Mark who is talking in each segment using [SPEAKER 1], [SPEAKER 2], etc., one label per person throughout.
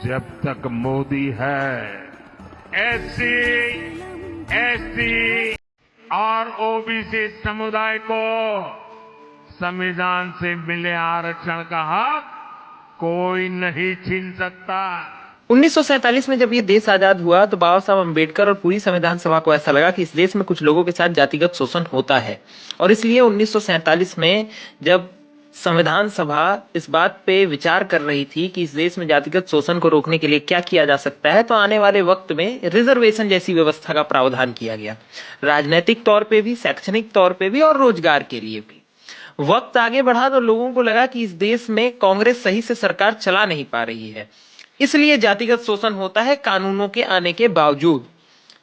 [SPEAKER 1] जब तक मोदी है एससी, एसटी और ओबीसी समुदाय को संविधान से मिले आरक्षण का हक कोई नहीं छीन सकता।
[SPEAKER 2] 1947 में जब ये देश आजाद हुआ तो बाबा साहब अम्बेडकर और पूरी संविधान सभा को ऐसा लगा कि इस देश में कुछ लोगों के साथ जातिगत शोषण होता है और इसलिए 1947 में जब संविधान सभा इस बात पे विचार कर रही थी कि इस देश में जातिगत शोषण को रोकने के लिए क्या किया जा सकता है, तो आने वाले वक्त में रिजर्वेशन जैसी व्यवस्था का प्रावधान किया गया, राजनीतिक तौर पे भी, शैक्षणिक तौर पे भी और रोजगार के लिए भी। वक्त आगे बढ़ा तो लोगों को लगा कि इस देश में कांग्रेस सही से सरकार चला नहीं पा रही है, इसलिए जातिगत शोषण होता है कानूनों के आने के बावजूद।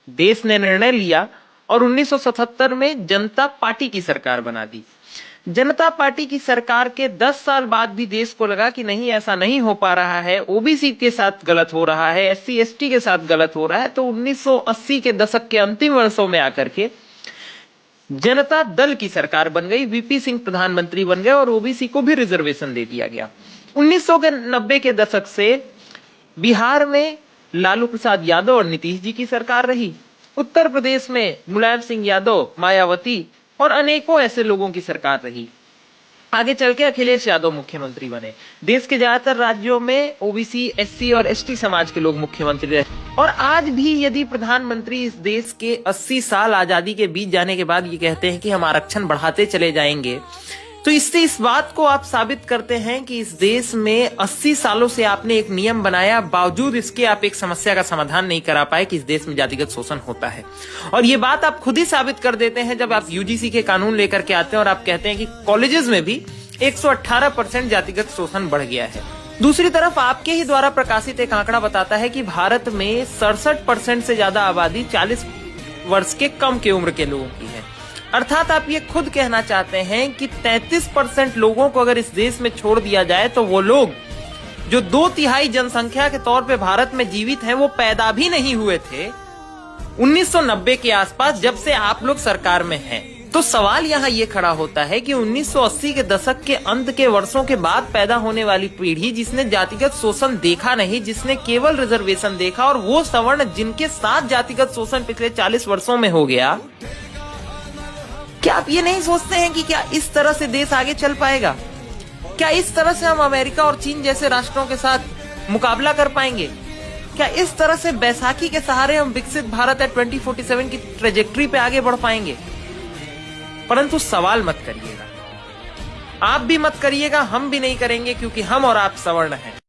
[SPEAKER 2] देश ने निर्णय लिया और 1977 में जनता पार्टी की सरकार बना दी। जनता पार्टी की सरकार के 10 साल बाद भी देश को लगा कि नहीं, ऐसा नहीं हो पा रहा है, ओबीसी के साथ गलत हो रहा है, एससी एसटी के साथ गलत हो रहा है। तो 1980 के दशक के अंतिम वर्षों में आकर के जनता दल की सरकार बन गई, वीपी सिंह प्रधानमंत्री बन गए और ओबीसी को भी रिजर्वेशन दे दिया गया। 1990 के दशक से बिहार में लालू प्रसाद यादव और नीतीश जी की सरकार रही, उत्तर प्रदेश में मुलायम सिंह यादव, मायावती और अनेकों ऐसे लोगों की सरकार रही। आगे चल के अखिलेश यादव मुख्यमंत्री बने। देश के ज्यादातर राज्यों में ओबीसी, एससी और एसटी समाज के लोग मुख्यमंत्री रहे। और आज भी यदि प्रधानमंत्री इस देश के 80 साल आजादी के बीत जाने के बाद ये कहते हैं कि हम आरक्षण बढ़ाते चले जाएंगे, तो इससे इस बात को आप साबित करते हैं कि इस देश में 80 सालों से आपने एक नियम बनाया, बावजूद इसके आप एक समस्या का समाधान नहीं करा पाए कि इस देश में जातिगत शोषण होता है। और ये बात आप खुद ही साबित कर देते हैं जब आप यूजीसी के कानून लेकर के आते हैं और आप कहते हैं कि कॉलेजेस में भी 118% जातिगत शोषण बढ़ गया है। दूसरी तरफ आपके ही द्वारा प्रकाशित एक आंकड़ा बताता है कि भारत में 67% से ज्यादा आबादी 40 वर्ष के कम की उम्र के लोगों की है। अर्थात आप ये खुद कहना चाहते हैं कि 33% लोगों को अगर इस देश में छोड़ दिया जाए तो वो लोग जो 2/3 जनसंख्या के तौर पे भारत में जीवित हैं, वो पैदा भी नहीं हुए थे 1990 के आसपास, जब से आप लोग सरकार में हैं। तो सवाल यहाँ ये खड़ा होता है कि 1980 के दशक के अंत के वर्षों के बाद पैदा होने वाली पीढ़ी जिसने जातिगत शोषण देखा नहीं, जिसने केवल रिजर्वेशन देखा, और वो सवर्ण जिनके साथ जातिगत शोषण पिछले 40 वर्षों में हो गया, क्या आप ये नहीं सोचते हैं कि क्या इस तरह से देश आगे चल पाएगा? क्या इस तरह से हम अमेरिका और चीन जैसे राष्ट्रों के साथ मुकाबला कर पाएंगे? क्या इस तरह से बैसाखी के सहारे हम विकसित भारत है 2047 की ट्रेजेक्ट्री पे आगे बढ़ पाएंगे? परंतु सवाल मत करिएगा, आप भी मत करिएगा, हम भी नहीं करेंगे, क्योंकि हम और आप सवर्ण हैं।